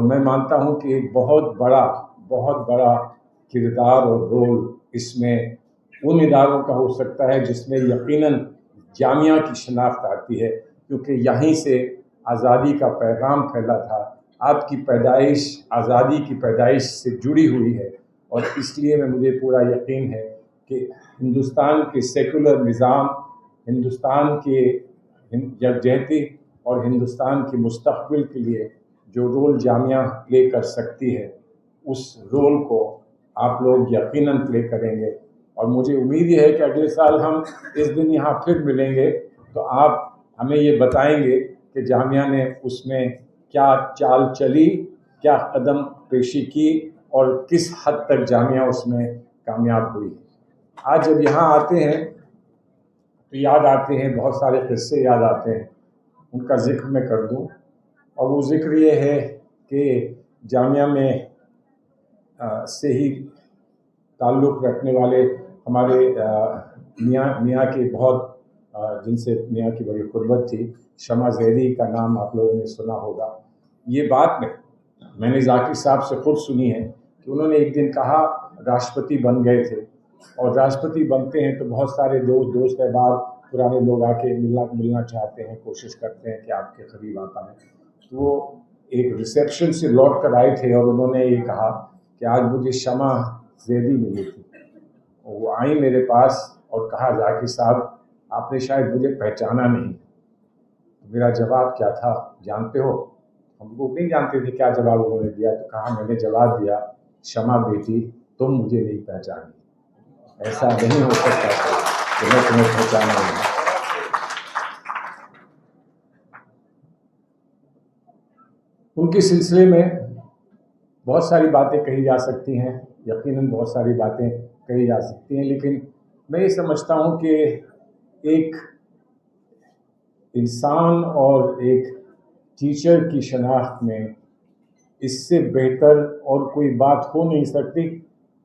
میں مانتا ہوں کہ ایک بہت بڑا کردار اور رول اس میں ان اداروں کا ہو سکتا ہے جس میں یقیناً جامعہ کی شناخت آتی ہے، کیونکہ یہیں سے آزادی کا پیغام پھیلا تھا۔ آپ کی پیدائش آزادی کی پیدائش سے جڑی ہوئی ہے، اور اس لیے مجھے پورا یقین ہے کہ ہندوستان کے سیکولر نظام، ہندوستان کے یکجہتی اور ہندوستان کے مستقبل کے لیے جو رول جامعہ پلے کر سکتی ہے، اس رول کو آپ لوگ یقیناً پلے کریں گے۔ اور مجھے امید یہ ہے کہ اگلے سال ہم اس دن یہاں پھر ملیں گے تو آپ ہمیں یہ بتائیں گے کہ جامعہ نے اس میں کیا چال چلی، کیا قدم پیشی کی، اور کس حد تک جامعہ اس میں کامیاب ہوئی۔ آج جب یہاں آتے ہیں تو یاد آتے ہیں، بہت سارے قصے یاد آتے ہیں، ان کا ذکر میں کر دوں۔ اور وہ ذکر یہ ہے کہ جامعہ میں سے ہی تعلق رکھنے والے ہمارے میاں کے بہت جن سے میاں کی بڑی قربت تھی، شمع زیدی کا نام آپ لوگوں نے سنا ہوگا۔ یہ بات میں نے ذاکر صاحب سے خود سنی ہے کہ انہوں نے ایک دن کہا، راشٹرپتی بن گئے تھے، اور راشٹرپتی بنتے ہیں تو بہت سارے دوست احباب پرانے لوگ آ کے ملنا چاہتے ہیں، کوشش کرتے ہیں کہ آپ کے قریب آ پائیں۔ تو وہ ایک ریسیپشن سے لوٹ کر آئے تھے اور انہوں نے یہ کہا کہ آج مجھے شمع زیدی ملی تھی۔ وہ آئیں میرے پاس اور کہا، ذاکر صاحب آپ نے شاید مجھے پہچانا نہیں۔ میرا جواب کیا تھا جانتے ہو؟ ہم لوگ نہیں جانتے تھے کیا جواب انہوں نے دیا۔ تو کہا، میں نے جواب دیا، شمع بیٹی تم مجھے نہیں پہچانی، ایسا نہیں ہو سکتا کہ میں تمہیں پہچانا نہیں۔ ان کے سلسلے میں بہت ساری باتیں کہی جا سکتی ہیں، یقیناً بہت ساری باتیں کہی جا سکتی ہیں، لیکن میں یہ سمجھتا ہوں کہ ایک انسان اور ایک ٹیچر کی شناخت میں اس سے بہتر اور کوئی بات ہو نہیں سکتی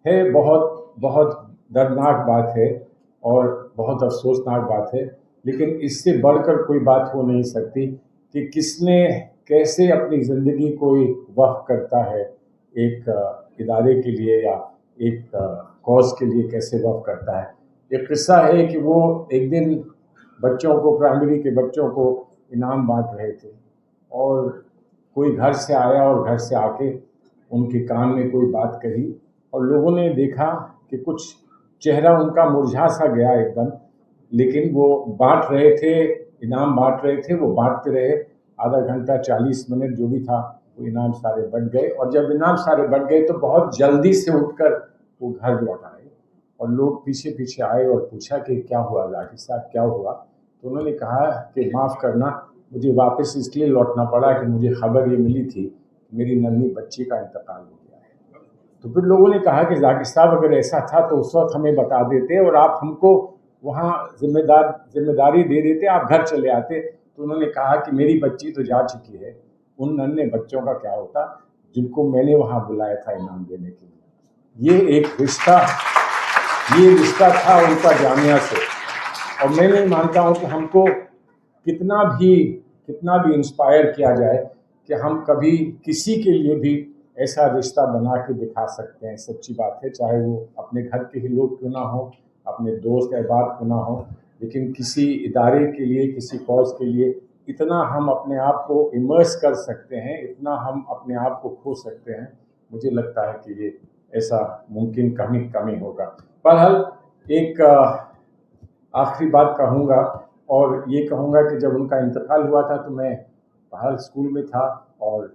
ہے۔ بہت دردناک بات ہے اور بہت افسوسناک بات ہے، لیکن اس سے بڑھ کر کوئی بات ہو نہیں سکتی کہ کس نے کیسے اپنی زندگی کو وقف کرتا ہے ایک ادارے کے لیے یا ایک کاز کے لیے، کیسے وقف کرتا ہے۔ ایک قصہ ہے کہ وہ ایک دن بچوں کو، پرائمری کے بچوں کو انعام بانٹ رہے تھے، اور کوئی گھر سے آیا اور گھر سے آ کے ان کے کان میں کوئی بات کہی، اور لوگوں نے دیکھا کہ کچھ چہرہ ان کا مرجھا سا گیا ایک دم، لیکن وہ بانٹ رہے تھے، انعام بانٹ رہے تھے، وہ بانٹتے رہے۔ آدھا گھنٹہ 40 منٹ جو بھی تھا، وہ انعام سارے بٹ گئے، اور جب انعام سارے بٹ گئے تو بہت جلدی سے اٹھ کر وہ گھر لوٹ آئے، اور لوگ پیچھے آئے اور پوچھا کہ کیا ہوا ذاکر صاحب، کیا ہوا؟ تو انہوں نے کہا کہ معاف کرنا، مجھے واپس اس لیے لوٹنا پڑا کہ مجھے خبر یہ ملی تھی کہ میری ننھی بچی کا انتقال ہو گیا ہے۔ تو پھر لوگوں نے کہا کہ ذاکر صاحب اگر ایسا تھا تو اس وقت ہمیں بتا دیتے اور آپ ہم کو وہاں ذمہ داری دے دیتے، آپ گھر چلے آتے۔ تو انہوں نے کہا کہ میری بچی تو جا چکی ہے، ان ننھے بچوں کا کیا ہوتا جن کو میں نے وہاں بلایا تھا انعام دینے کے لیے۔ یہ رشتہ تھا ان کا جامعہ سے، اور میں نہیں مانتا ہوں کہ ہم کو کتنا بھی انسپائر کیا جائے کہ ہم کبھی کسی کے لیے بھی ایسا رشتہ بنا کے دکھا سکتے ہیں۔ سچی بات ہے، چاہے وہ اپنے گھر کے ہی لوگ کیوں نہ ہوں، اپنے دوست احباب کیوں نہ ہوں، لیکن کسی ادارے کے لیے، کسی کاز کے لیے اتنا ہم اپنے آپ کو امرس کر سکتے ہیں، اتنا ہم اپنے آپ کو کھو سکتے ہیں، مجھے لگتا ہے کہ یہ ایسا ممکن کمی ہوگا۔ بہرحال ایک آخری بات کہوں گا، اور یہ کہوں گا کہ جب ان کا انتقال ہوا تھا تو میں باہر اسکول میں تھا، اور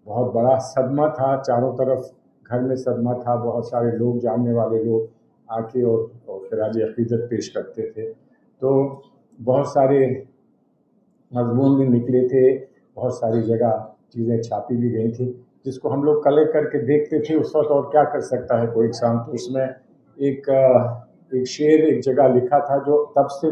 بہت بڑا صدمہ تھا، چاروں طرف گھر میں صدمہ تھا، بہت سارے لوگ، جاننے والے لوگ آ کے اور خراج عقیدت پیش کرتے تھے۔ تو بہت سارے مضمون بھی نکلے تھے، بہت ساری جگہ چیزیں چھاپی بھی گئی تھیں، جس کو ہم لوگ کلیکٹ کر کے دیکھتے تھے اس وقت، اور کیا کر سکتا ہے کوئی انسان۔ تو اس میں ایک شعر ایک جگہ لکھا تھا جو تب سے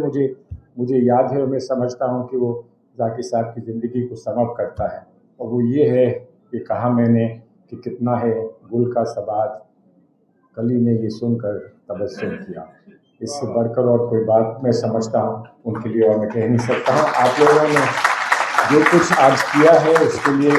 مجھے یاد ہے، اور میں سمجھتا ہوں کہ وہ ذاکر صاحب کی زندگی کو سم اپ کرتا ہے، اور وہ یہ ہے کہ کہا میں نے کہ کتنا ہے گل کا ثبات، کلی نے یہ سن کر تبسم کیا۔ اس سے بڑھ کر اور کوئی بات میں سمجھتا ہوں ان کے لیے اور میں کہہ نہیں سکتا ہوں۔ آپ لوگوں نے جو کچھ آج کیا ہے اس کے لیے